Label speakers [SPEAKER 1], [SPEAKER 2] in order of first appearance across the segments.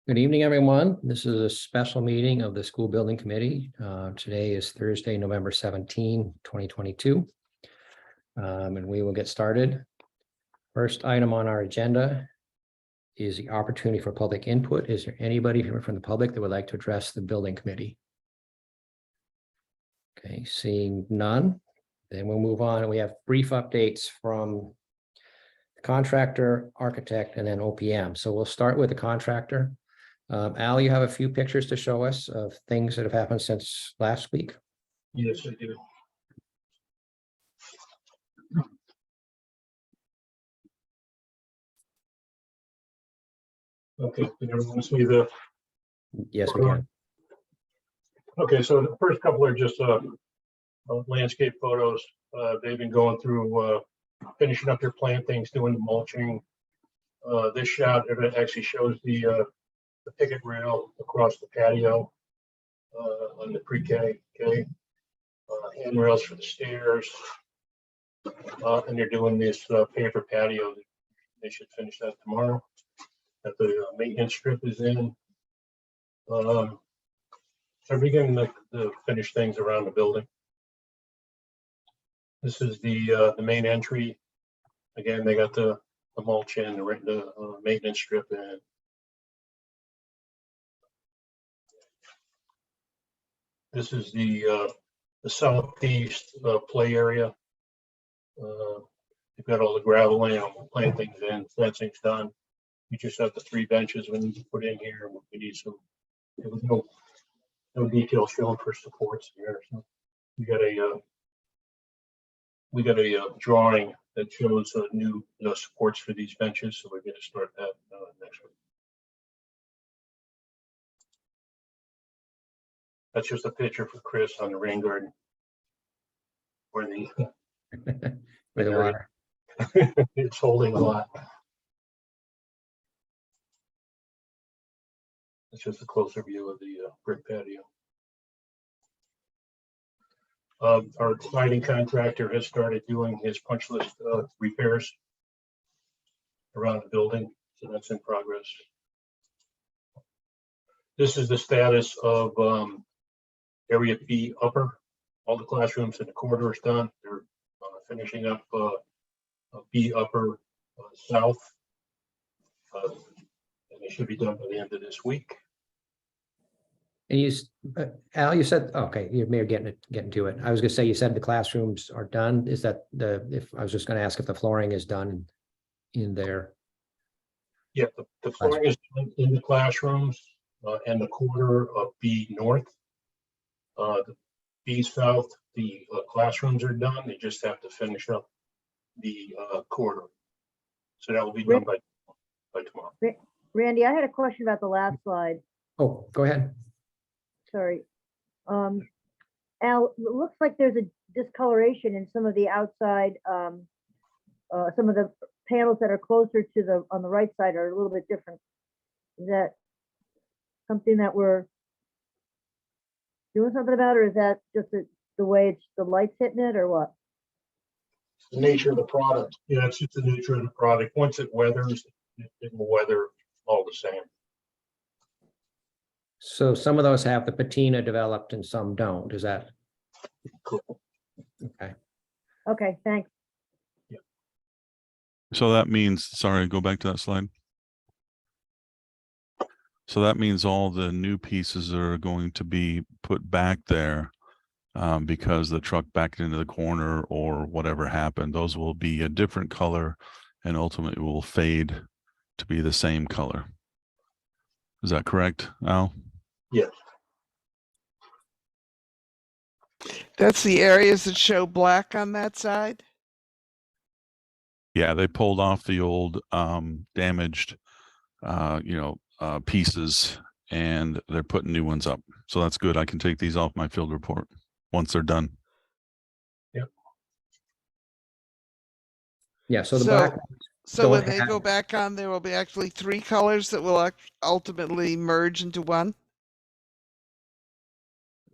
[SPEAKER 1] Good evening, everyone. This is a special meeting of the School Building Committee. Today is Thursday, November 17, 2022. And we will get started. First item on our agenda is the opportunity for public input. Is there anybody here from the public that would like to address the Building Committee? Okay, seeing none, then we'll move on. We have brief updates from the contractor, architect, and then OPM. So we'll start with the contractor. Al, you have a few pictures to show us of things that have happened since last week.
[SPEAKER 2] Yes, I do. Okay, can everyone see the?
[SPEAKER 1] Yes, we can.
[SPEAKER 2] Okay, so the first couple are just landscape photos. They've been going through finishing up their plantings, doing the mulching. This shot it actually shows the picket rail across the patio on the pre-K. Okay, handrails for the stairs, and they're doing this paper patio. They should finish that tomorrow. That the maintenance strip is in. So we're beginning to finish things around the building. This is the main entry. Again, they got the mulch in, the maintenance strip in. This is the southeast play area. They've got all the gravel in, plantings in, fencing's done. We just have the 3 benches we need to put in here. We need some. There was no detail shown for supports here. So we got a drawing that shows new supports for these benches. So we're going to start that next week. That's just a picture for Chris on the rain garden. Where the
[SPEAKER 1] With the water.
[SPEAKER 2] it's holding a lot. It's just a closer view of the brick patio. Our siding contractor has started doing his punch list repairs around the building, so that's in progress. This is the status of area B upper. All the classrooms in the corridor is done. They're finishing up B upper south, and they should be done by the end of this week.
[SPEAKER 1] And you, Al, you said, okay, you may be getting to it. I was gonna say, you said the classrooms are done. Is that I was just gonna ask if the flooring is done in there.
[SPEAKER 2] Yeah, the flooring is done in the classrooms and the corridor of B north. The B south, the classrooms are done. They just have to finish up the corridor. So that will be done by tomorrow.
[SPEAKER 3] Randy, I had a question about the last slide.
[SPEAKER 1] Oh, go ahead.
[SPEAKER 3] Sorry. Al, it looks like there's a discoloration in some of the outside, some of the panels that are closer to on the right side are a little bit different. Is that something that we're doing something about, or is that just the way the light's hitting it, or what?
[SPEAKER 2] The nature of the product. Yeah, it's just the nature of the product. Once it weathers, it will weather all the same.
[SPEAKER 1] So some of those have the patina developed and some don't. Is that?
[SPEAKER 2] Cool.
[SPEAKER 1] Okay.
[SPEAKER 3] Okay, thanks.
[SPEAKER 4] So that means, sorry, go back to that slide. So that means all the new pieces are going to be put back there because the truck backed into the corner or whatever happened. Those will be a different color and ultimately will fade to be the same color. Is that correct, Al?
[SPEAKER 2] Yes.
[SPEAKER 5] That's the areas that show black on that side?
[SPEAKER 4] Yeah, they pulled off the old damaged, pieces and they're putting new ones up. So that's good. I can take these off my field report once they're done.
[SPEAKER 2] Yep.
[SPEAKER 1] Yeah, so the black.
[SPEAKER 5] So when
[SPEAKER 1] don't
[SPEAKER 5] they
[SPEAKER 1] have-
[SPEAKER 5] go back on, there will be actually 3 colors that will ultimately merge into one.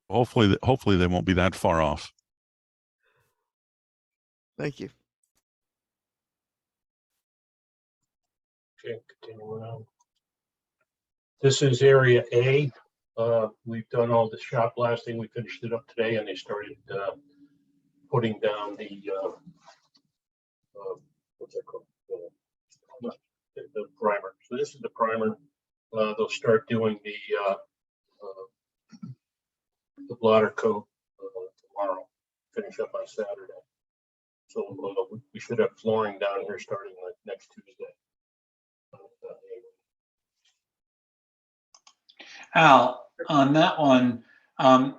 [SPEAKER 4] Hopefully they won't be that far off.
[SPEAKER 5] Thank you.
[SPEAKER 2] Okay, continuing on. This is area A. We've done all the shot blasting. We finished it up today and they started putting down the what's that called? The primer. So this is the primer. They'll start doing the blotter coat tomorrow, finish up on Saturday. So we should have flooring down here starting like next Tuesday.
[SPEAKER 6] Al, on that one, the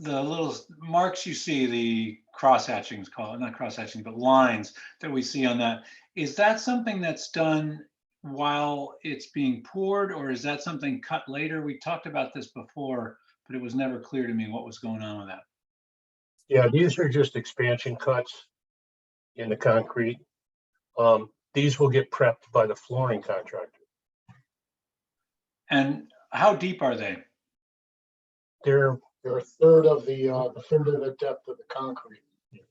[SPEAKER 6] little marks you see, the cross hatchings, call it not cross hatching, but lines that we see on that, is that something that's done while it's being poured, or is that something cut later? We talked about this before, but it was never clear to me what was going on with that.
[SPEAKER 2] Yeah, these are just expansion cuts in the concrete. These will get prepped by the flooring contractor.
[SPEAKER 6] And how deep are they?
[SPEAKER 2] They're
[SPEAKER 7] They're a third of the depth of the concrete.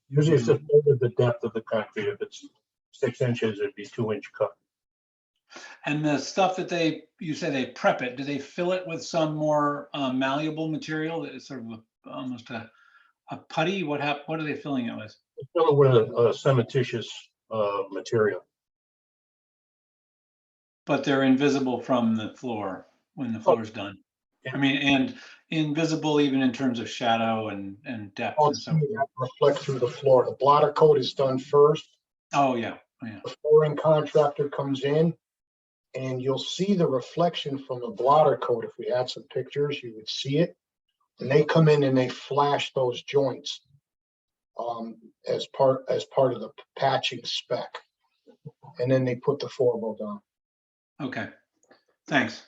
[SPEAKER 2] usually it's a third of the depth of the concrete. If it's 6 inches, it'd be 2-inch cut.
[SPEAKER 6] And the stuff that you say they prep it, do they fill it with some more malleable material that is sort of almost a putty? What are they filling it with?
[SPEAKER 2] Fill it with a cementitious material.
[SPEAKER 6] But they're invisible from the floor when the floor is done.
[SPEAKER 2] Yeah.
[SPEAKER 6] I mean, and invisible even in terms of shadow and depth
[SPEAKER 7] All
[SPEAKER 6] and so forth.
[SPEAKER 7] that reflect through the floor. The blotter coat is done first.
[SPEAKER 6] Oh, yeah. Oh, yeah.
[SPEAKER 7] The flooring contractor comes in and you'll see the reflection from the blotter coat. If we had some pictures, you would see it. And they come in and they flash those joints as part of the patching spec. And then they put the forbo down.
[SPEAKER 6] Okay. Thanks.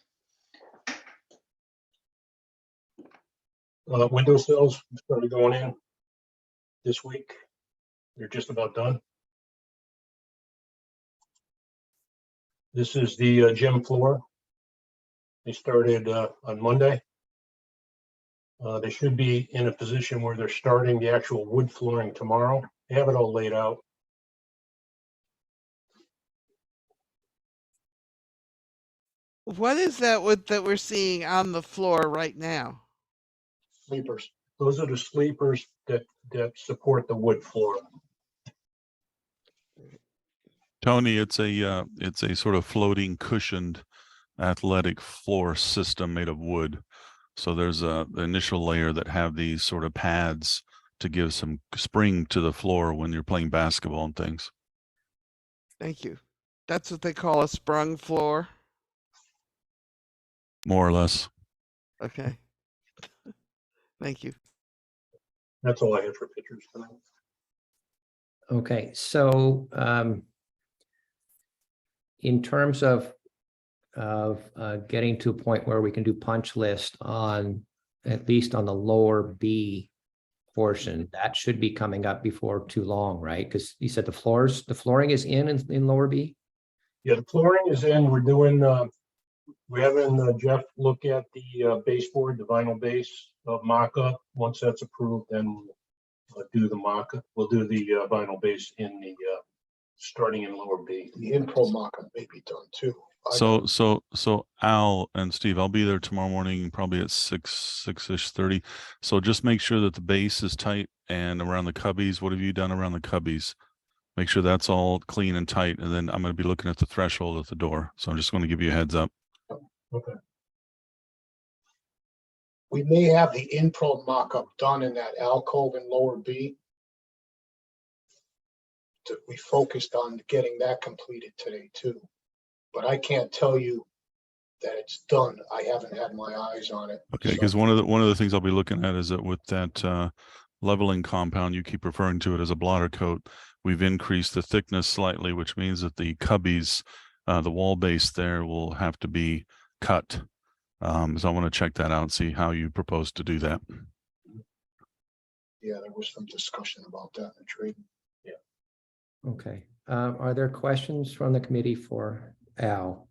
[SPEAKER 2] Window sills started going in this week. They're just about done. This is the gym floor. They started on Monday. They should be in a position where they're starting the actual wood flooring tomorrow. They have it all laid out.
[SPEAKER 5] What is that that we're seeing on the floor right now?
[SPEAKER 7] Sleepers.
[SPEAKER 2] Those are the sleepers that support the wood floor.
[SPEAKER 4] Tony, it's a sort of floating cushioned athletic floor system made of wood. So there's the initial layer that have these sort of pads to give some spring to the floor when you're playing basketball and things.
[SPEAKER 5] Thank you. That's what they call a sprung floor.
[SPEAKER 4] More or less.
[SPEAKER 5] Okay. Thank you.
[SPEAKER 2] That's all I had for pictures tonight.
[SPEAKER 1] Okay, so in terms of getting to a point where we can do punch list on, at least on the lower B portion, that should be coming up before too long, right? Because you said the flooring is in lower B?
[SPEAKER 2] Yeah, the flooring is in. We're doing, we're having Jeff look at the baseboard, the vinyl base mock-up. Once that's approved, then we'll do the mock-up. We'll do the vinyl base in the starting in lower B.
[SPEAKER 7] The Impro mock-up may be done too.
[SPEAKER 4] So Al and Steve, I'll be there tomorrow morning, probably at 6-ish 30. So just make sure that the base is tight and around the cubbies. What have you done around the cubbies? Make sure that's all clean and tight. And then I'm going to be looking at the threshold at the door. So I'm just going to give you a heads up.
[SPEAKER 2] Okay.
[SPEAKER 7] We may have the Impro mock-up done in that alcove in lower B. We focused on getting that completed today too. But I can't tell you that it's done. I haven't had my eyes on it.
[SPEAKER 4] Okay,
[SPEAKER 7] So-
[SPEAKER 4] because one of the things I'll be looking at is that with that leveling compound, you keep referring to it as a blotter coat. We've increased the thickness slightly, which means that the cubbies, the wall base there will have to be cut. So I want to check that out and see how you propose to do that.
[SPEAKER 7] Yeah, there was some discussion about that in the trade.
[SPEAKER 1] Okay, are there questions from the committee for Al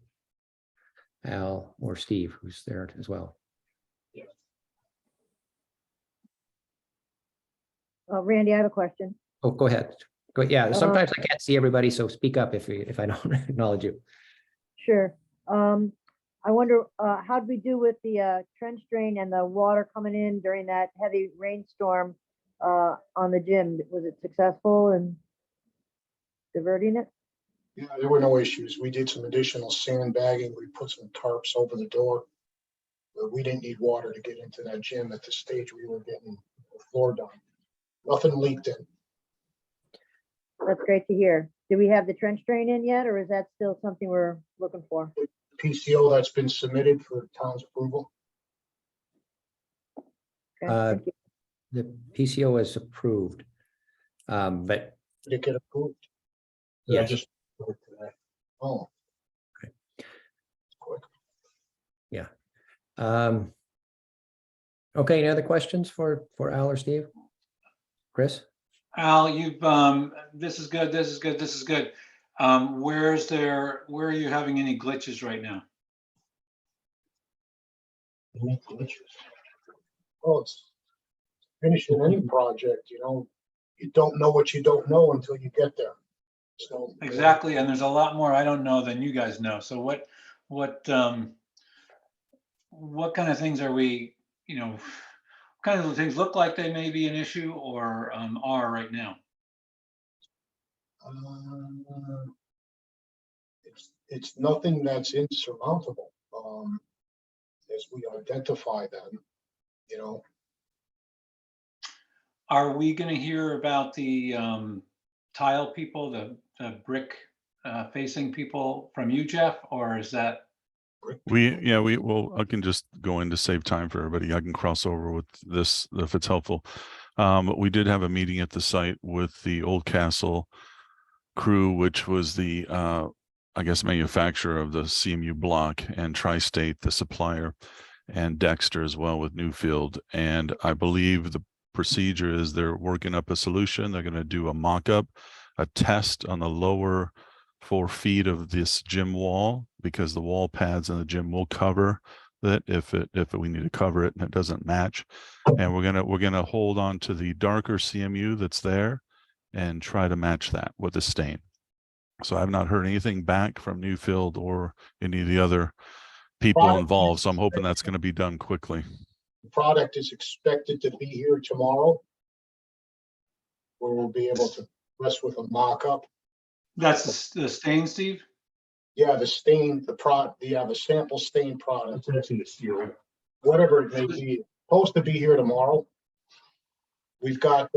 [SPEAKER 1] or Steve, who's there as well?
[SPEAKER 3] Randy, I have a question.
[SPEAKER 1] Oh, go ahead. Yeah, sometimes I can't see everybody, so speak up if I don't acknowledge you.
[SPEAKER 3] Sure. I wonder, how'd we do with the trench drain and the water coming in during that heavy rainstorm on the gym? Was it successful in diverting it?
[SPEAKER 7] Yeah, there were no issues. We did some additional sandbagging. We put some tarps over the door. But we didn't need water to get into that gym at the stage we were getting the floor done. Nothing leaked in.
[SPEAKER 3] That's great to hear. Do we have the trench drain in yet, or is that still something we're looking for?
[SPEAKER 7] PCO that's been submitted for town's approval.
[SPEAKER 3] Okay,
[SPEAKER 1] Uh,
[SPEAKER 3] thank you.
[SPEAKER 1] The PCO is approved. But
[SPEAKER 7] Did it get approved? Did I
[SPEAKER 1] yes,
[SPEAKER 7] just- Oh.
[SPEAKER 1] Okay.
[SPEAKER 7] Quick.
[SPEAKER 1] okay, any other questions for Al or Steve? Chris?
[SPEAKER 6] Al, you've, this is good, this is good, this is good. Where are you having any glitches right now?
[SPEAKER 7] Any glitches? Oh, it's finishing any project, you know, you don't know what you don't know until you get there. So.
[SPEAKER 6] Exactly, and there's a lot more I don't know than you guys know. So what kind of things are we, what kind of things look like they may be an issue or are right now?
[SPEAKER 7] It's nothing that's insurmountable, as we identify them, you know.
[SPEAKER 6] Are we going to hear about the tile people, the brick facing people from you, Jeff, or is that?
[SPEAKER 4] I can just go in to save time for everybody. I can cross over with this if it's helpful. We did have a meeting at the site with the Old Castle crew, which was the, I guess, manufacturer of the CMU block, and Tri-State, the supplier, and Dexter as well with Newfield. And I believe the procedure is they're working up a solution. They're going to do a mock-up, a test on the lower 4 feet of this gym wall, because the wall pads in the gym will cover that if we need to cover it and it doesn't match. And we're gonna hold on to the darker CMU that's there and try to match that with the stain. So I've not heard anything back from Newfield or any of the other people involved. So I'm hoping that's going to be done quickly.
[SPEAKER 7] The product is expected to be here tomorrow, where we'll be able to mess with a mock-up.
[SPEAKER 6] That's the stain, Steve?
[SPEAKER 7] Yeah, the stain, the sample stain product.
[SPEAKER 2] It's actually a steel.
[SPEAKER 7] Whatever it may be, supposed to be here tomorrow. We've got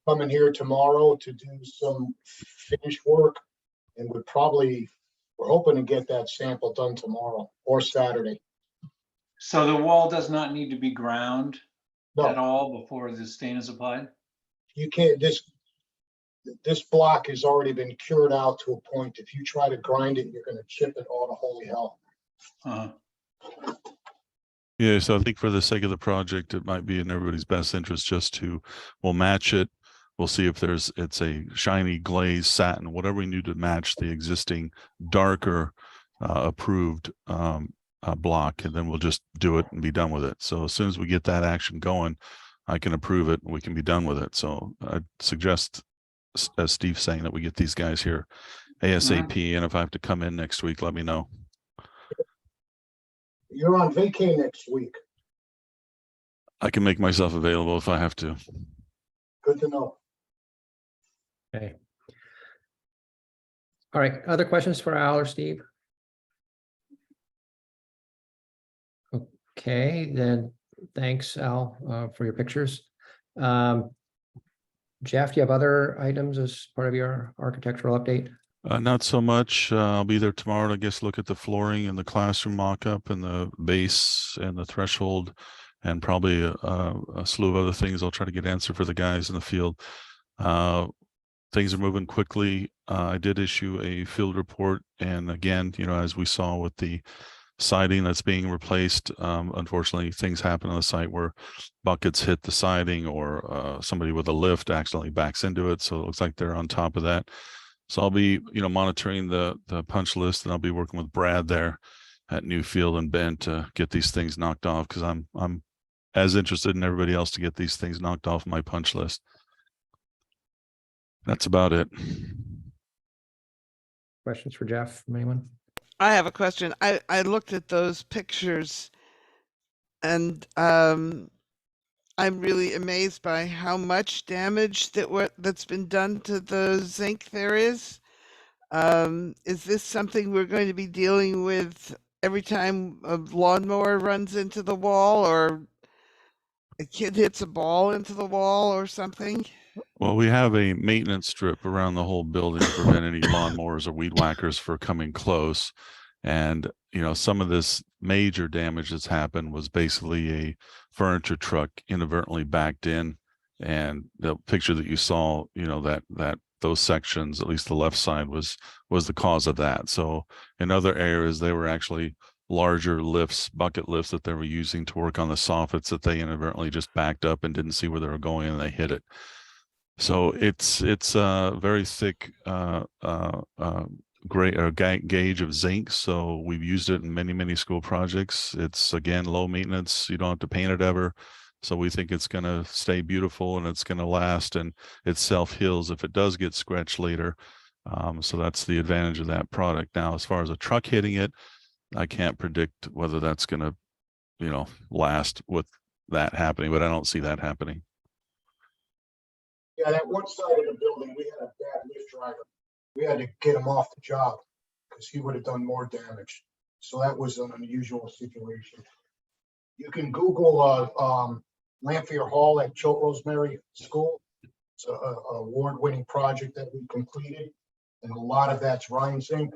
[SPEAKER 7] coming here tomorrow to do some finish work, and we're hoping to get that sample done tomorrow or Saturday.
[SPEAKER 6] So the wall does not need to be ground at
[SPEAKER 7] No,
[SPEAKER 6] all before the stain is applied?
[SPEAKER 7] you can't, this block has already been cured out to a point. If you try to grind it, you're gonna chip it all to holy hell.
[SPEAKER 6] Uh-huh.
[SPEAKER 4] Yeah, so I think for the sake of the project, it might be in everybody's best interest just to, we'll match it. We'll see if it's a shiny glaze satin, whatever we need to match the existing darker approved block, and then we'll just do it and be done with it. So as soon as we get that action going, I can approve it and we can be done with it. So I suggest, as Steve's saying, that we get these guys here ASAP. And if I have to come in next week, let me know.
[SPEAKER 7] You're on vacay next week.
[SPEAKER 4] I can make myself available if I have to.
[SPEAKER 7] Good to know.
[SPEAKER 1] Okay. All right, other questions for Al or Steve? Okay, then thanks, Al, for your pictures. Jeff, do you have other items as part of your architectural update?
[SPEAKER 4] Not so much. I'll be there tomorrow to, I guess, look at the flooring and the classroom mock-up and the base and the threshold, and probably a slew of other things I'll try to get answered for the guys in the field. Things are moving quickly. I did issue a field report, and again, as we saw with the siding that's being replaced, unfortunately, things happen on the site where buckets hit the siding, or somebody with a lift accidentally backs into it. So it looks like they're on top of that. So I'll be, monitoring the punch list, and I'll be working with Brad there at Newfield and Ben to get these things knocked off, because I'm as interested in everybody else to get these things knocked off my punch list. That's about it.
[SPEAKER 1] Questions for Jeff from anyone?
[SPEAKER 5] I have a question. I looked at those pictures and I'm really amazed by how much damage that's been done to the zinc there is. Is this something we're going to be dealing with every time a lawnmower runs into the wall or a kid hits a ball into the wall or something?
[SPEAKER 4] Well, we have a maintenance strip around the whole building to prevent any lawnmowers or weed whackers for coming close. And, you know, some of this major damage that's happened was basically a furniture truck inadvertently backed in. And the picture that you saw, you know, that those sections, at least the left side, was the cause of that. So in other areas, they were actually larger lifts, bucket lifts that they were using to work on the soffits that they inadvertently just backed up and didn't see where they were going and they hit it. So it's a very thick gauge of zinc. So we've used it in many school projects. It's again low maintenance. You don't have to paint it ever. So we think it's going to stay beautiful and it's going to last, and it self heals if it does get scratched later. So that's the advantage of that product. Now, as far as a truck hitting it, I can't predict whether that's going to, you know, last with that happening, but I don't see that happening.
[SPEAKER 7] Yeah, that one side of the building, we had a bad lift driver. We had to get him off the job because he would have done more damage. So that was an unusual situation. You can Google Lanphier Hall at Choate Rosemary School. It's a award-winning project that we completed, and a lot of that's Rhine zinc.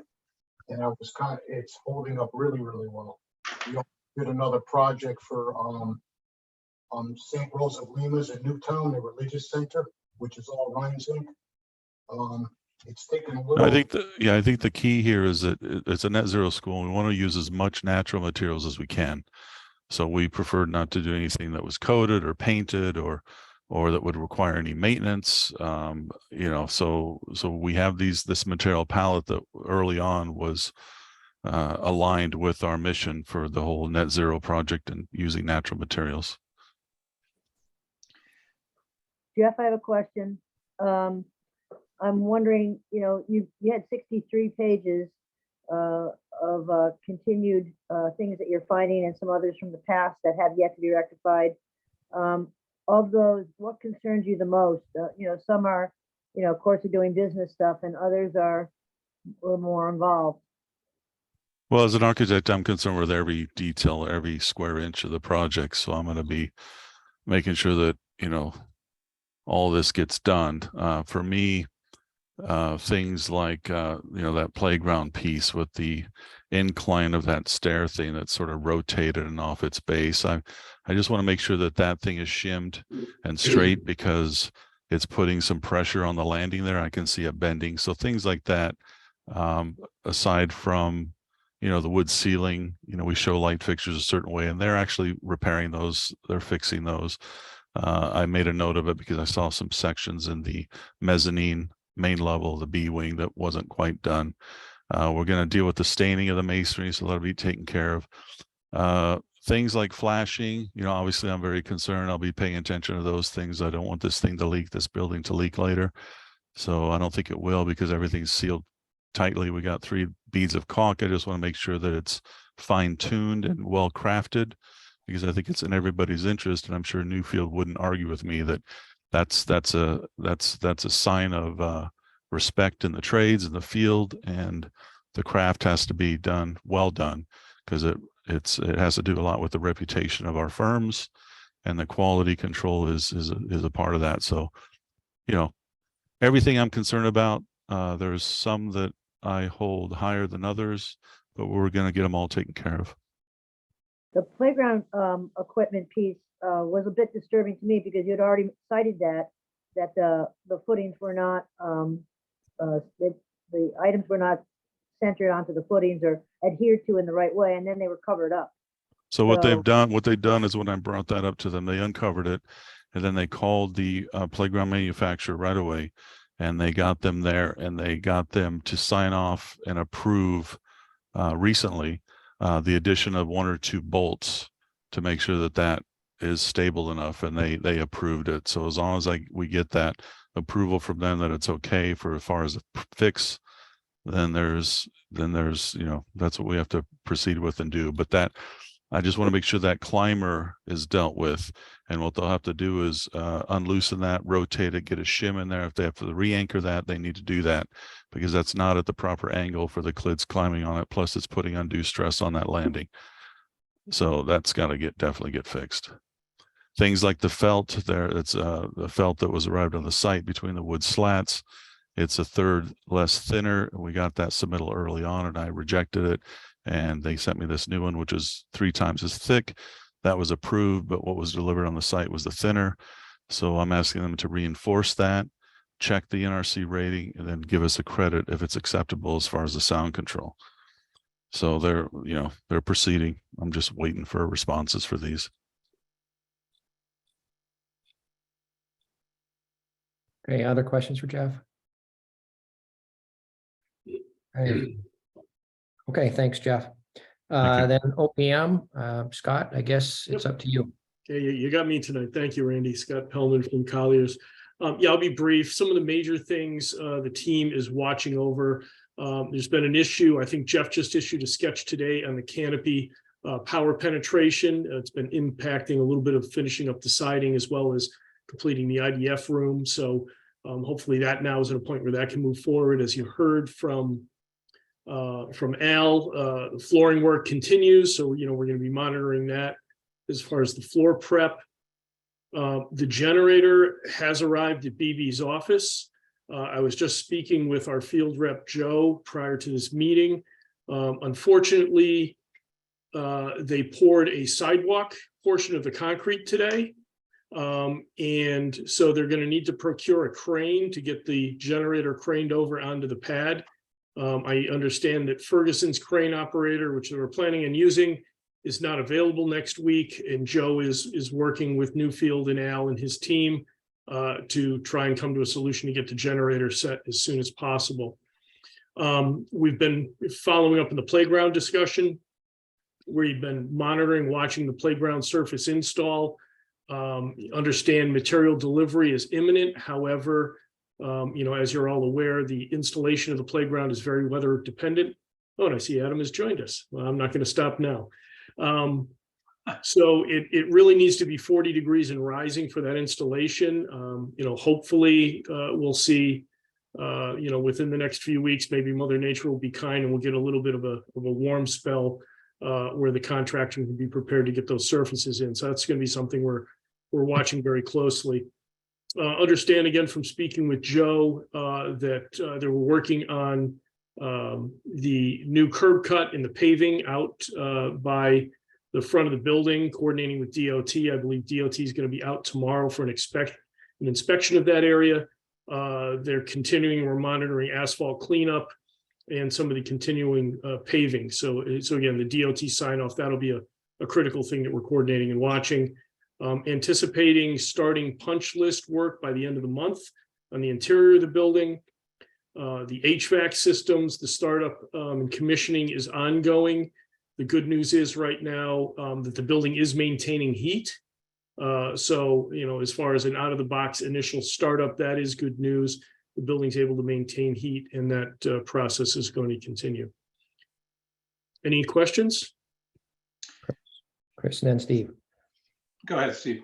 [SPEAKER 7] And it's holding up really well. We did another project for St. Rose of Lima's in Newtown, the religious center, which is all Rhine zinc. It's taken a little.
[SPEAKER 4] I think the key here is that it's a net zero school. We want to use as much natural materials as we can. So we preferred not to do anything that was coated or painted or that would require any maintenance. You know, so we have this material palette that early on was aligned with our mission for the whole net zero project and using natural materials.
[SPEAKER 3] Jeff, I have a question. I'm wondering, you know, you had 63 pages of continued things that you're finding and some others from the past that have yet to be rectified. Of those, what concerns you the most? You know, some are, you know, of course, of doing business stuff, and others are a little more involved.
[SPEAKER 4] Well, as an architect, I'm concerned with every detail, every square inch of the project. So I'm going to be making sure that, you know, all this gets done. For me, things like, you know, that playground piece with the incline of that stair thing that's sort of rotated and off its base. I just want to make sure that that thing is shimmed and straight because it's putting some pressure on the landing there. I can see it bending. So things like that, aside from, you know, the wood ceiling, you know, we show light fixtures a certain way and they're actually repairing those. They're fixing those. I made a note of it because I saw some sections in the mezzanine main level, the B wing, that wasn't quite done. We're going to deal with the staining of the masonry, so that'll be taken care of. Things like flashing, you know, obviously I'm very concerned. I'll be paying attention to those things. I don't want this thing to leak, this building to leak later. So I don't think it will because everything's sealed tightly. We got 3 beads of caulk. I just want to make sure that it's fine tuned and well crafted because I think it's in everybody's interest. And I'm sure Newfield wouldn't argue with me that that's a sign of respect in the trades in the field, and the craft has to be done well done because it has to do a lot with the reputation of our firms, and the quality control is a part of that. So, you know, everything I'm concerned about, there's some that I hold higher than others, but we're going to get them all taken care of.
[SPEAKER 3] The playground equipment piece was a bit disturbing to me because you had already cited that the footings were not the items were not centered onto the footings or adhered to in the right way, and then they were covered up.
[SPEAKER 4] So what they've done is when I brought that up to them, they uncovered it, and then they called the playground manufacturer right away, and they got them there, and they got them to sign off and approve recently the addition of 1 or 2 bolts to make sure that that is stable enough, and they approved it. So as long as we get that approval from them that it's okay for as far as the fix, then there's, that's what we have to proceed with and do. But that, I just want to make sure that climber is dealt with. And what they'll have to do is unloosen that, rotate it, get a shim in there. If they have to re-anchor that, they need to do that because that's not at the proper angle for the clids climbing on it. Plus it's putting undue stress on that landing. So that's got to definitely get fixed. Things like the felt there, it's the felt that was arrived on the site between the wood slats. It's a third less thinner. We got that submittal early on and I rejected it. And they sent me this new one, which is 3 times as thick. That was approved, but what was delivered on the site was the thinner. So I'm asking them to reinforce that, check the NRC rating, and then give us a credit if it's acceptable as far as the sound control. So they're proceeding. I'm just waiting for responses for these.
[SPEAKER 1] Okay, other questions for Jeff? Okay, thanks, Jeff.
[SPEAKER 4] Thank
[SPEAKER 1] Then OPM, Scott, I guess it's up to you.
[SPEAKER 8] Okay, you got me tonight. Thank you, Randy. Scott Pellman from Colliers. Yeah, I'll be brief. Some of the major things the team is watching over. There's been an issue. I think Jeff just issued a sketch today on the canopy power penetration. It's been impacting a little bit of finishing up the siding as well as completing the IDF room. So hopefully that now is at a point where that can move forward. As you heard from Al, the flooring work continues. So, we're going to be monitoring that as far as the floor prep. The generator has arrived at BB's office. I was just speaking with our field rep, Joe, prior to this meeting. Unfortunately, they poured a sidewalk portion of the concrete today. And so they're going to need to procure a crane to get the generator craned over onto the pad. I understand that Ferguson's crane operator, which they were planning on using, is not available next week. And Joe is working with Newfield and Al and his team to try and come to a solution to get the generator set as soon as possible. We've been following up in the playground discussion. We've been monitoring, watching the playground surface install. Understand material delivery is imminent. However, as you're all aware, the installation of the playground is very weather dependent. Oh, and I see Adam has joined us. Well, I'm not going to stop now. So it really needs to be 40 degrees and rising for that installation. Hopefully we'll see, within the next few weeks, maybe Mother Nature will be kind and we'll get a little bit of a warm spell where the contractor can be prepared to get those surfaces in. So that's going to be something we're watching very closely. Understand again from speaking with Joe that they were working on the new curb cut and the paving out by the front of the building, coordinating with DOT. I believe DOT is going to be out tomorrow for an inspection of that area. They're continuing, we're monitoring asphalt cleanup and some of the continuing paving. So again, the DOT sign off, that'll be a critical thing that we're coordinating and watching. Anticipating starting punch list work by the end of the month on the interior of the building. The HVAC systems, the startup and commissioning is ongoing. The good news is right now that the building is maintaining heat. So, as far as an out of the box initial startup, that is good news. The building's able to maintain heat and that process is going to continue. Any questions?
[SPEAKER 1] Chris and then Steve.
[SPEAKER 6] Go ahead, Steve.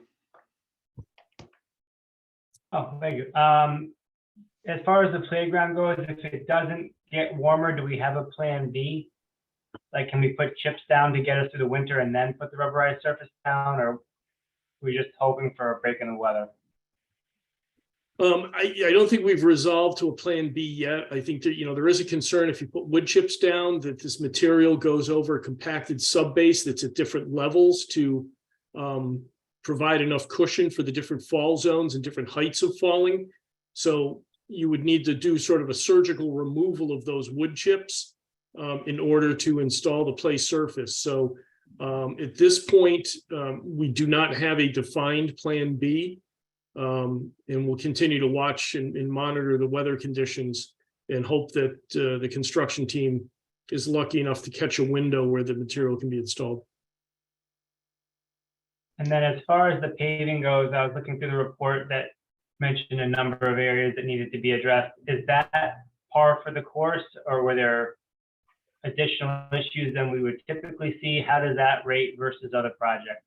[SPEAKER 9] Oh, thank you. As far as the playground goes, if it doesn't get warmer, do we have a plan B? Like, can we put chips down to get us through the winter and then put the rubberized surface down, or are we just hoping for a break in the weather?
[SPEAKER 8] I don't think we've resolved to a plan B yet. I think that, there is a concern if you put wood chips down that this material goes over a compacted sub base that's at different levels to provide enough cushion for the different fall zones and different heights of falling. So you would need to do sort of a surgical removal of those wood chips in order to install the play surface. So at this point, we do not have a defined plan B. And we'll continue to watch and monitor the weather conditions and hope that the construction team is lucky enough to catch a window where the material can be installed.
[SPEAKER 9] And then as far as the paving goes, I was looking through the report that mentioned a number of areas that needed to be addressed. Is that par for the course, or were there additional issues than we would typically see? How does that rate versus other projects?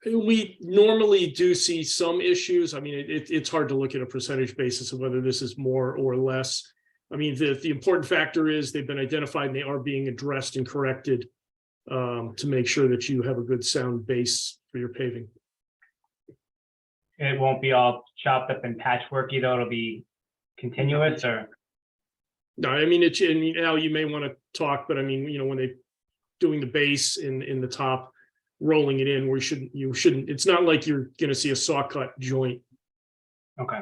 [SPEAKER 8] We normally do see some issues. I mean, it's hard to look at a percentage basis of whether this is more or less. I mean, the important factor is they've been identified and they are being addressed and corrected to make sure that you have a good sound base for your paving.
[SPEAKER 9] It won't be all chopped up and patchworky, though. It'll be continuous, or?
[SPEAKER 8] No, I mean, Al, you may want to talk, but I mean, you know, when they doing the base in the top, rolling it in, you shouldn't, it's not like you're going to see a saw cut joint.
[SPEAKER 9] Okay.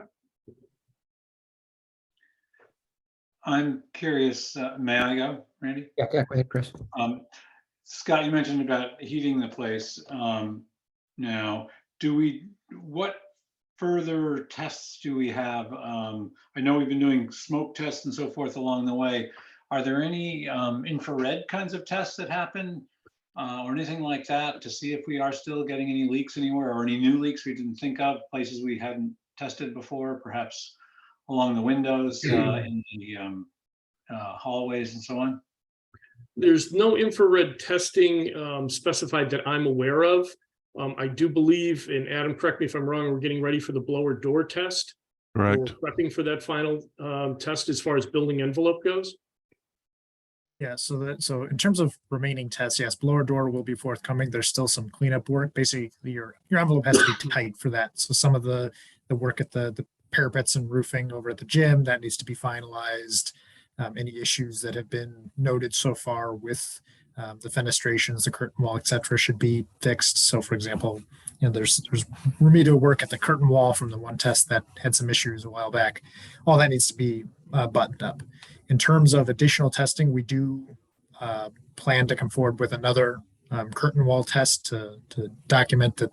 [SPEAKER 6] I'm curious, may I go, Randy?
[SPEAKER 1] Yeah, go ahead, Chris.
[SPEAKER 6] Scott, you mentioned about heating the place. Now, what further tests do we have? I know we've been doing smoke tests and so forth along the way. Are there any infrared kinds of tests that happen or anything like that to see if we are still getting any leaks anywhere, or any new leaks we didn't think of, places we hadn't tested before, perhaps along the windows, in the hallways and so on?
[SPEAKER 8] There's no infrared testing specified that I'm aware of. I do believe, and Adam, correct me if I'm wrong, we're getting ready for the blower door test.
[SPEAKER 4] Correct.
[SPEAKER 8] We're prepping for that final test as far as building envelope goes.
[SPEAKER 10] Yeah, so in terms of remaining tests, yes, blower door will be forthcoming. There's still some cleanup work. Basically, your envelope has to be tight for that. So some of the work at the parapets and roofing over at the gym, that needs to be finalized. Any issues that have been noted so far with the fenestrations, the curtain wall, et cetera, should be fixed. So for example, you know, there's remedial work at the curtain wall from the one test that had some issues a while back. All that needs to be buttoned up. In terms of additional testing, we do plan to come forward with another curtain wall test to document that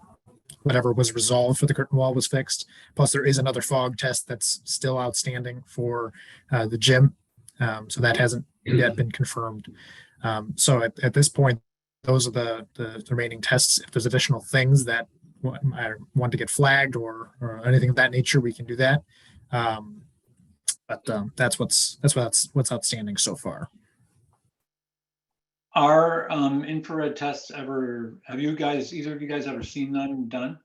[SPEAKER 10] whatever was resolved for the curtain wall was fixed. Plus, there is another fog test that's still outstanding for the gym. So that hasn't yet been confirmed. So at this point, those are the remaining tests. If there's additional things that I want to get flagged or anything of that nature, we can do that. But that's what's outstanding so far.
[SPEAKER 6] Are infrared tests ever, either of you guys ever seen them done?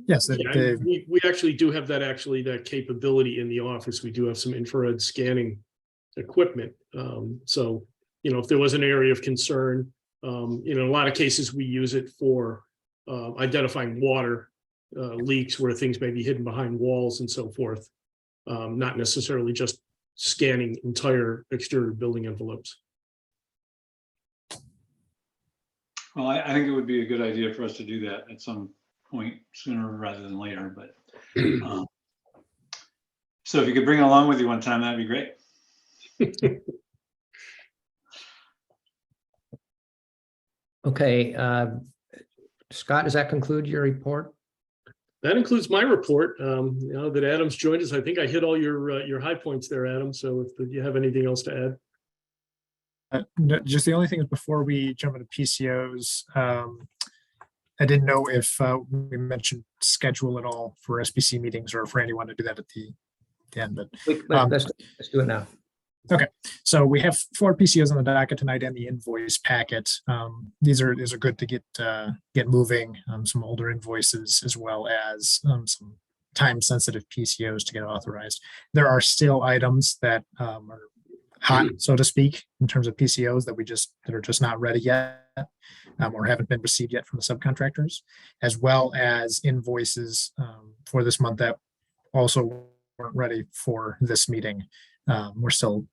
[SPEAKER 10] Yes,
[SPEAKER 8] Yeah, we actually do have that capability in the office. We do have some infrared scanning equipment. So, you know, if there was an area of concern, in a lot of cases, we use it for identifying water leaks where things may be hidden behind walls and so forth. Not necessarily just scanning entire exterior building envelopes.
[SPEAKER 6] Well, I think it would be a good idea for us to do that at some point sooner rather than later, but so if you could bring it along with you one time, that'd be great.
[SPEAKER 1] Okay, Scott, does that conclude your report?
[SPEAKER 8] That includes my report. Now that Adam's joined us, I think I hit all your high points there, Adam. So if you have anything else to add.
[SPEAKER 10] No, just the only thing is before we jump into PCOs, I didn't know if we mentioned schedule at all for SBC meetings or for anyone to do that at the end. But
[SPEAKER 1] Let's do it now.
[SPEAKER 10] okay, so we have 4 PCOs on the docket tonight and the invoice packet. These are good to get moving. Some older invoices as well as some time-sensitive PCOs to get authorized. There are still items that are hot, so to speak, in terms of PCOs that are just not ready yet or haven't been received yet from the subcontractors, as well as invoices for this month that also weren't ready for this meeting. We're still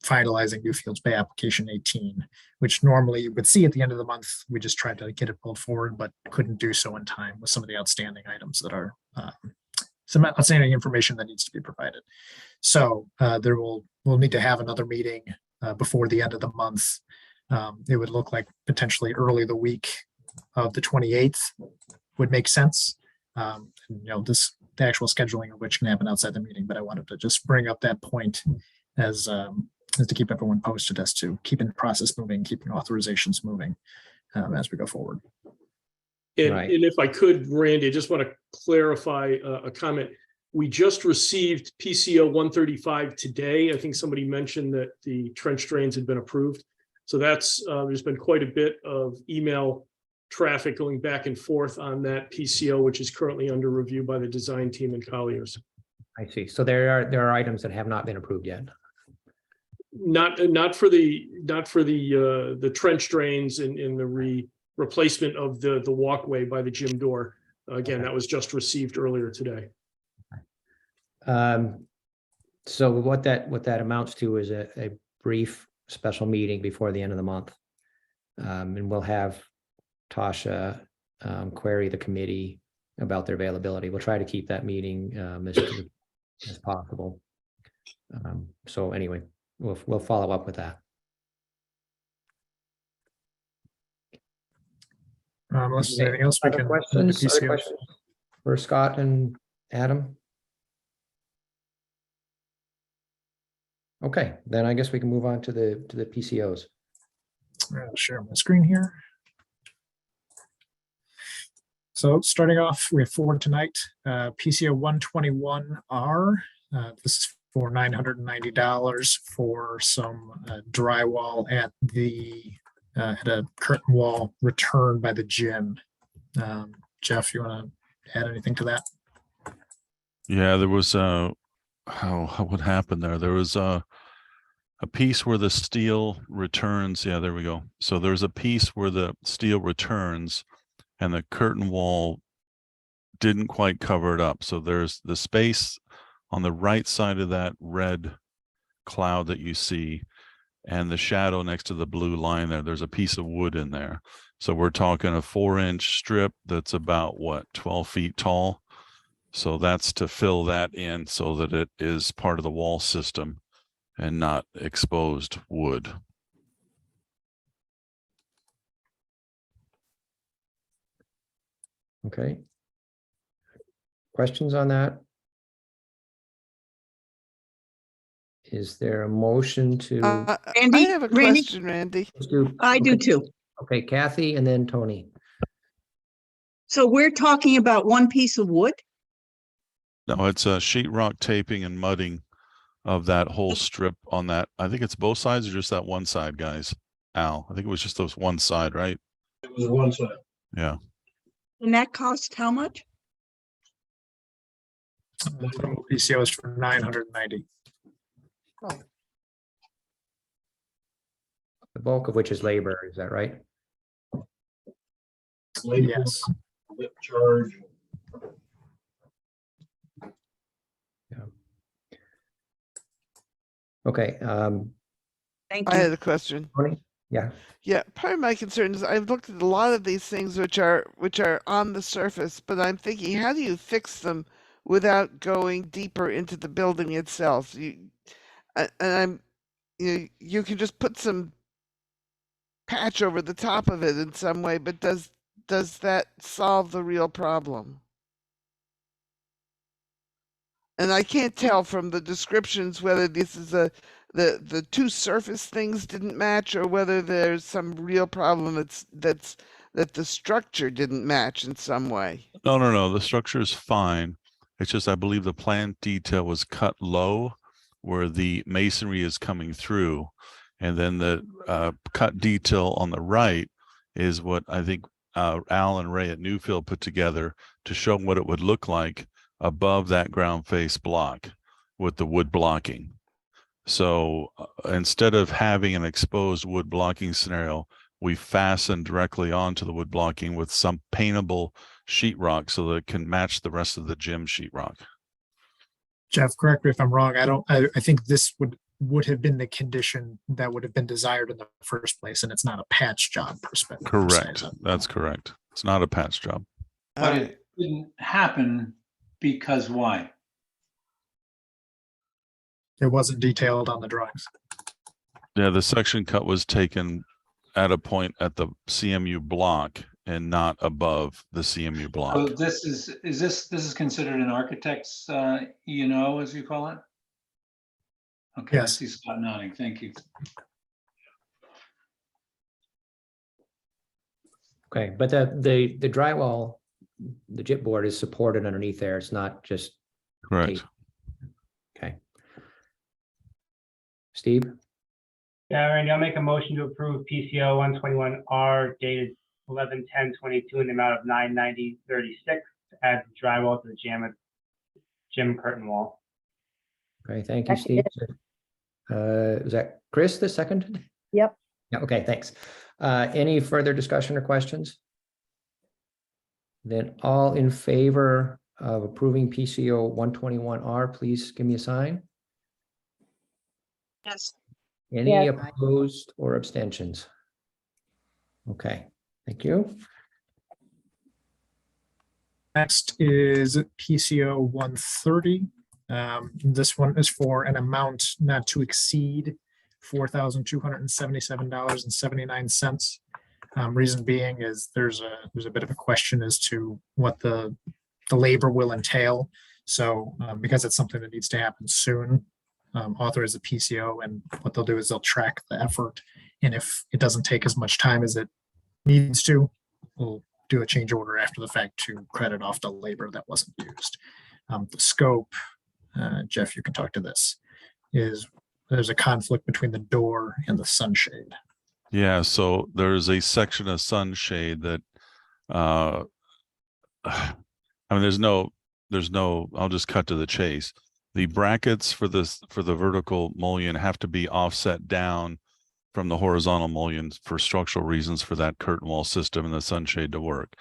[SPEAKER 10] finalizing Newfield's Bay application 18, which normally you would see at the end of the month. We just tried to get it pulled forward, but couldn't do so in time with some of the outstanding items that are some outstanding information that needs to be provided. So we'll need to have another meeting before the end of the month. It would look like potentially early the week of the 28th would make sense. The actual scheduling of which can happen outside the meeting, but I wanted to just bring up that point as to keep everyone posted as to keeping the process moving, keeping authorizations moving as we go forward.
[SPEAKER 8] And,
[SPEAKER 1] Right.
[SPEAKER 8] and if I could, Randy, I just want to clarify a comment. We just received PCO 135 today. I think somebody mentioned that the trench drains had been approved. So that's, there's been quite a bit of email traffic going back and forth on that PCO, which is currently under review by the design team in Colliers.
[SPEAKER 1] I see. So there are items that have not been approved yet.
[SPEAKER 8] Not for the trench drains and the replacement of the walkway by the gym door. Again,
[SPEAKER 1] Okay.
[SPEAKER 8] that was just received earlier today.
[SPEAKER 1] So what that amounts to is a brief special meeting before the end of the month. And we'll have Tasha query the committee about their availability. We'll try to keep that meeting as possible. So anyway, we'll follow up with that.
[SPEAKER 10] Unless there's anything else we
[SPEAKER 1] Other
[SPEAKER 10] can.
[SPEAKER 1] questions? Other questions for Scott and Adam? Okay, then I guess we can move on to the PCOs.
[SPEAKER 10] I'll share my screen here. So starting off, we have 4 tonight. PCO 121R. This is for $990 for some drywall at a curtain wall return by the gym. Jeff, you want to add anything to that?
[SPEAKER 4] Yeah, there was what happened there? There was a piece where the steel returns. Yeah, there we go. So there's a piece where the steel returns and the curtain wall didn't quite cover it up. So there's the space on the right side of that red cloud that you see and the shadow next to the blue line there. There's a piece of wood in there. So we're talking a 4-inch strip that's about 12 feet tall. So that's to fill that in so that it is part of the wall system and not exposed wood.
[SPEAKER 1] Okay. Questions on that? Is there a motion to?
[SPEAKER 5] I
[SPEAKER 11] Randy,
[SPEAKER 5] have a
[SPEAKER 11] Randy?
[SPEAKER 5] question, Randy.
[SPEAKER 1] Let's do-
[SPEAKER 11] I do
[SPEAKER 1] okay.
[SPEAKER 11] too.
[SPEAKER 1] Okay, Kathy and then Tony.
[SPEAKER 11] So we're talking about one piece of wood?
[SPEAKER 4] No, it's a sheetrock taping and mudding of that whole strip on that. I think it's both sides or just that one side, guys. Al, I think it was just those one side, right?
[SPEAKER 2] It was one side.
[SPEAKER 4] Yeah.
[SPEAKER 11] And that cost how much?
[SPEAKER 10] PCO is for $990.
[SPEAKER 1] The bulk of which is labor, is that right?
[SPEAKER 2] Labor,
[SPEAKER 10] Yes.
[SPEAKER 2] lip charge.
[SPEAKER 1] Okay,
[SPEAKER 11] Thank
[SPEAKER 5] I
[SPEAKER 11] you.
[SPEAKER 5] had a question.
[SPEAKER 1] Tony? Yeah,
[SPEAKER 5] Yeah, part of my concern is I've looked at a lot of these things which are on the surface, but I'm thinking, how do you fix them without going deeper into the building itself? You can just put some patch over the top of it in some way, but does that solve the real problem? And I can't tell from the descriptions whether this is the two surface things didn't match or whether there's some real problem that the structure didn't match in some way.
[SPEAKER 4] No. The structure is fine. It's just, I believe the plant detail was cut low where the masonry is coming through. And then the cut detail on the right is what I think Al and Ray at Newfield put together to show what it would look like above that ground face block with the wood blocking. So instead of having an exposed wood blocking scenario, we fastened directly onto the wood blocking with some paintable sheetrock so that it can match the rest of the gym sheetrock.
[SPEAKER 10] Jeff, correct me if I'm wrong. I think this would have been the condition that would have been desired in the first place, and it's not a patch job perspective.
[SPEAKER 4] Correct. That's correct. It's not a patch job.
[SPEAKER 6] But it didn't happen because why?
[SPEAKER 10] It wasn't detailed on the drawings.
[SPEAKER 4] Yeah, the section cut was taken at a point at the CMU block and not above the CMU
[SPEAKER 6] So
[SPEAKER 4] block.
[SPEAKER 6] this is considered an architect's, as you call it? Okay, I
[SPEAKER 10] Yes.
[SPEAKER 6] see Scott nodding. Thank you.
[SPEAKER 1] okay, but the drywall, the chipboard is supported underneath there. It's not just
[SPEAKER 4] Correct.
[SPEAKER 1] Okay. Steve,
[SPEAKER 9] Yeah, Randy, I'll make a motion to approve PCO 121R dated 11/10/22 in the amount of $990.36 to add drywall to the gym curtain wall.
[SPEAKER 1] okay, thank you,
[SPEAKER 3] Second
[SPEAKER 1] Steve. Is that Chris, the second?
[SPEAKER 3] Yep.
[SPEAKER 1] Yeah, okay, thanks. Any further discussion or questions? Then all in favor of approving PCO 121R, please give me a sign.
[SPEAKER 11] Yes.
[SPEAKER 1] Any
[SPEAKER 3] Yes.
[SPEAKER 1] opposed or abstentions? Okay, thank you.
[SPEAKER 10] Next is PCO 130. This one is for an amount not to exceed $4,277.79. Reason being is there's a bit of a question as to what the labor will entail. So because it's something that needs to happen soon, authorize the PCO, and what they'll do is they'll track the effort. And if it doesn't take as much time as it needs to, we'll do a change order after the fact to credit off the labor that wasn't used. The scope, Jeff, you can talk to this, is there's a conflict between the door and the sunshade.
[SPEAKER 4] Yeah, so there's a section of sunshade that I mean there's no I'll just cut to the chase. The brackets for the vertical mullion have to be offset down from the horizontal mullions for structural reasons for that curtain wall system and the sunshade to work.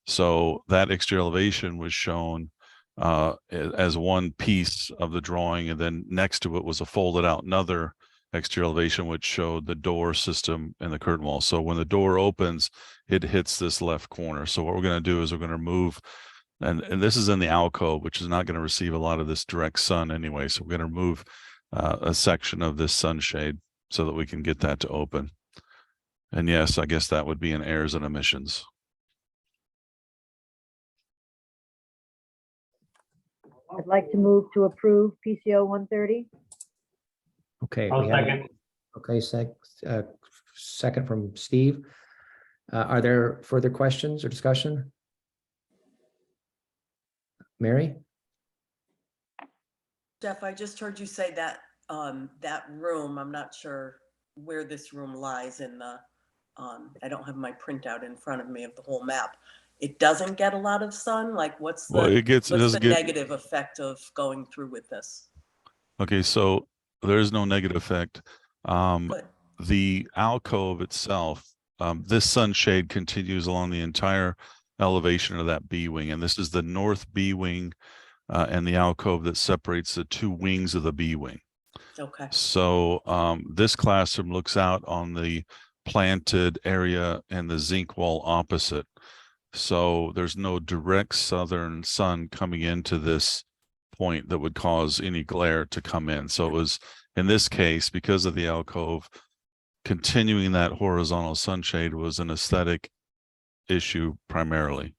[SPEAKER 4] So that exterior elevation was shown as one piece of the drawing, and then next to it was a folded out another exterior elevation which showed the door system and the curtain wall. So when the door opens, it hits this left corner. So what we're going to do is we're going to remove, and this is in the alcove, which is not going to receive a lot of this direct sun anyway. So we're going to remove a section of this sunshade so that we can get that to open. And yes, I guess that would be in airs and emissions.
[SPEAKER 3] I'd like to move to approve PCO 130.
[SPEAKER 1] Okay.
[SPEAKER 9] I'll
[SPEAKER 1] we have-
[SPEAKER 9] second.
[SPEAKER 1] Okay, second from Steve. Are there further questions or discussion? Mary?
[SPEAKER 12] Jeff, I just heard you say that that room, I'm not sure where this room lies in the, I don't have my printout in front of me of the whole map. It doesn't get a lot of sun? Like what's
[SPEAKER 4] Well,
[SPEAKER 12] the,
[SPEAKER 4] it doesn't get
[SPEAKER 12] negative effect of going through with this?
[SPEAKER 4] Okay, so there is no negative effect.
[SPEAKER 12] Good.
[SPEAKER 4] The alcove itself, this sunshade continues along the entire elevation of that B wing, and this is the north B wing and the alcove that separates the two wings of the B wing.
[SPEAKER 12] Okay,
[SPEAKER 4] So this classroom looks out on the planted area and the zinc wall opposite. So there's no direct southern sun coming into this point that would cause any glare to come in. So it was, in this case, because of the alcove, continuing that horizontal sunshade was an aesthetic issue primarily.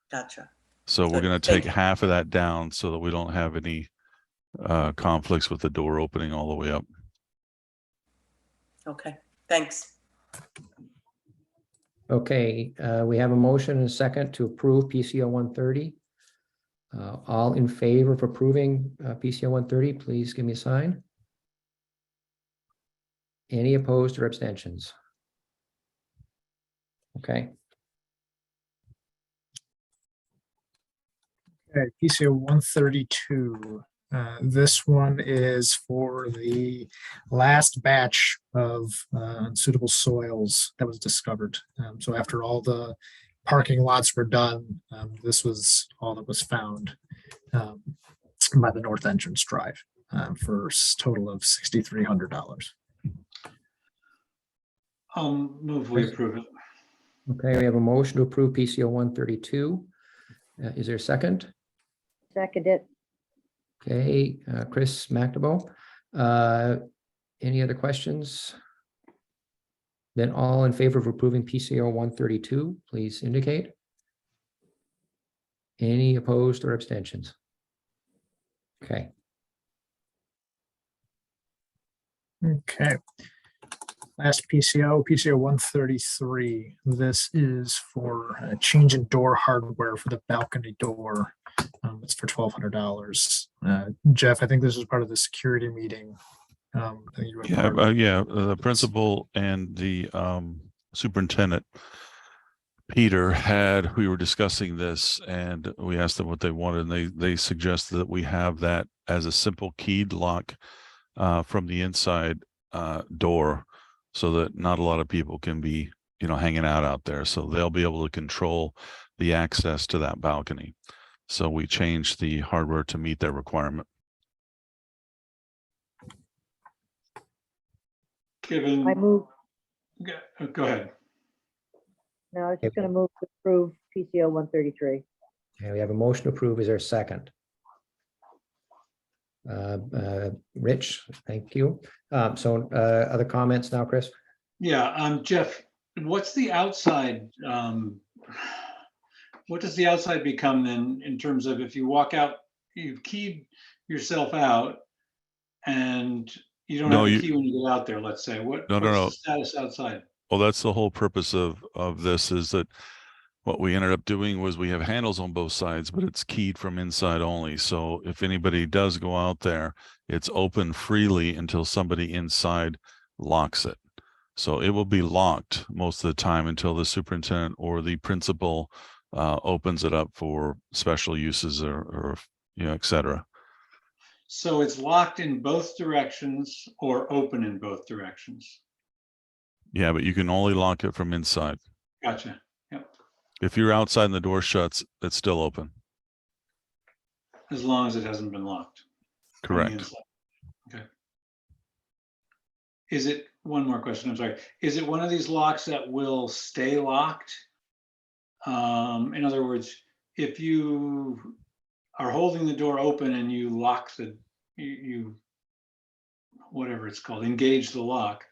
[SPEAKER 12] gotcha.
[SPEAKER 4] So we're
[SPEAKER 12] Good,
[SPEAKER 4] going to
[SPEAKER 12] thank
[SPEAKER 4] take
[SPEAKER 12] you.
[SPEAKER 4] half of that down so that we don't have any conflicts with the door opening all the way up.
[SPEAKER 12] Okay, thanks.
[SPEAKER 1] Okay, we have a motion and a second to approve PCO 130. All in favor of approving PCO 130, please give me a sign. Any opposed or abstentions? Okay,
[SPEAKER 10] Okay, PCO 132. This one is for the last batch of unsuitable soils that was discovered. So after all the parking lots were done, this was all that was found by the North Entrance Drive for a total of $6,300.
[SPEAKER 6] I'll move we approve it.
[SPEAKER 1] okay, we have a motion to approve PCO 132. Is there a second?
[SPEAKER 3] Second it.
[SPEAKER 1] Okay, Chris McNabo. Any other questions? Then all in favor of approving PCO 132, please indicate. Any opposed or abstentions? Okay,
[SPEAKER 10] Okay. Last PCO 133. This is for a change in door hardware for the balcony door. It's for $1,200. Jeff, I think this was part of the security meeting. I think you were part of it.
[SPEAKER 4] The principal and the superintendent, Peter, we were discussing this and we asked them what they wanted, and they suggested that we have that as a simple keyed lock from the inside door, so that not a lot of people can be, hanging out there. So they'll be able to control the access to that balcony. So we changed the hardware to meet that requirement.
[SPEAKER 6] Given,
[SPEAKER 3] I move,
[SPEAKER 6] go ahead.
[SPEAKER 3] no, I was just gonna move to approve PCO 133.
[SPEAKER 1] Okay, we have a motion to approve. Is there a second? Rich, thank you. Other comments now, Chris?
[SPEAKER 6] Yeah, Jeff, what's the outside, what does the outside become then in terms of if you walk out, you've keyed yourself out and you don't have a key when you get out there, let's say, what's the status outside?
[SPEAKER 4] Well, that's the whole purpose of this, is that what we ended up doing was we have handles on both sides, but it's keyed from inside only. So if anybody does go out there, it's open freely until somebody inside locks it. So it will be locked most of the time until the superintendent or the principal opens it up for special uses or et cetera.
[SPEAKER 6] So it's locked in both directions or open in both directions?
[SPEAKER 4] Yeah, but you can only lock it from inside.
[SPEAKER 6] Gotcha. Yep.
[SPEAKER 4] If you're outside and the door shuts, it's still open.
[SPEAKER 6] As long as it hasn't been locked. from the
[SPEAKER 4] Correct.
[SPEAKER 6] inside. Okay. Is it, one more question, I'm sorry. Is it one of these locks that will stay locked? In other words, if you are holding the door open and you lock you whatever it's called, engage the lock,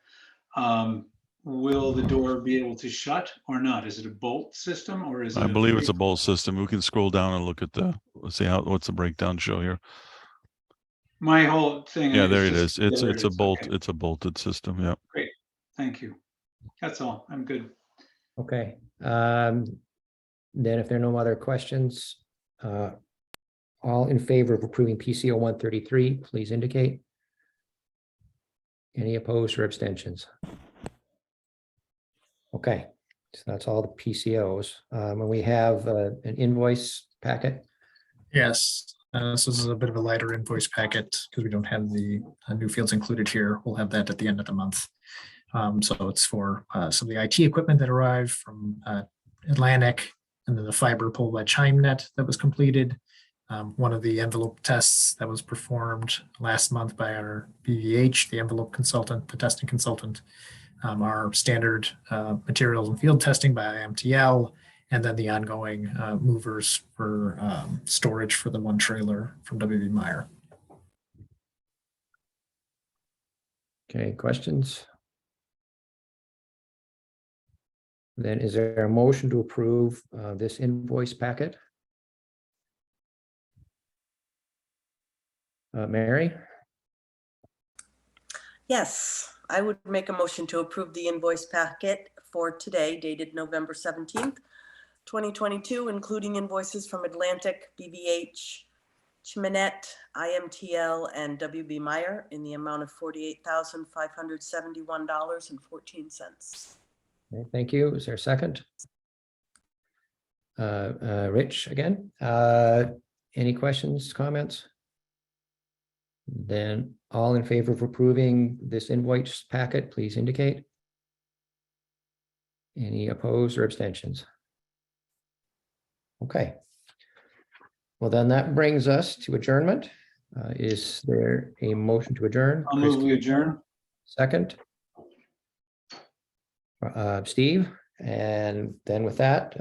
[SPEAKER 6] will the door be able to shut or not? Is it a bolt system or is it?
[SPEAKER 4] I believe it's a bolt system. We can scroll down and look at let's see what's the breakdown show here.
[SPEAKER 6] My whole thing.
[SPEAKER 4] Yeah, there it is.
[SPEAKER 6] just-
[SPEAKER 4] It's a bolt.
[SPEAKER 6] okay.
[SPEAKER 4] It's a bolted system. Yeah.
[SPEAKER 6] Great, thank you. That's all, I'm good.
[SPEAKER 1] Okay. Then if there are no other questions, all in favor of approving PCO 133, please indicate. Any opposed or abstentions? Okay, so that's all the PCOs. And we have an invoice packet.
[SPEAKER 10] Yes, this is a bit of a lighter invoice packet because we don't have the new fields included here. We'll have that at the end of the month. So it's for some of the IT equipment that arrived from Atlantic, and then the fiber pole by ChimeNet that was completed. One of the envelope tests that was performed last month by our BVH, the envelope consultant, the testing consultant, our standard materials and field testing by IMTL, and then the ongoing movers for storage for the one trailer from WB Meyer.
[SPEAKER 1] Okay, questions? Then is there a motion to approve this invoice packet? Mary?
[SPEAKER 12] Yes, I would make a motion to approve the invoice packet for today dated November 17th, 2022, including invoices from Atlantic, BVH, ChimeNet, IMTL, and WB Meyer in the amount of $48,571.14.
[SPEAKER 1] Okay, thank you. Is there a second? Rich again. Any questions, comments? Then all in favor of approving this invoice packet, please indicate. Any opposed or abstentions? Okay. Well, then that brings us to adjournment. Is there a motion to adjourn?
[SPEAKER 6] I'll move we adjourn.
[SPEAKER 1] Second. Steve, and then with that,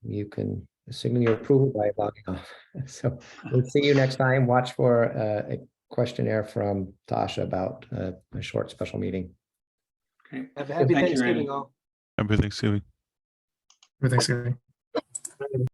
[SPEAKER 1] you can signal your approval by logging off. So we'll see you next time. Watch for a questionnaire from Tasha about a short special meeting.
[SPEAKER 6] Okay.
[SPEAKER 13] Have a happy
[SPEAKER 6] Thank you, Randy.
[SPEAKER 13] Thanksgiving all.
[SPEAKER 4] Happy Thanksgiving.
[SPEAKER 10] For Thanksgiving.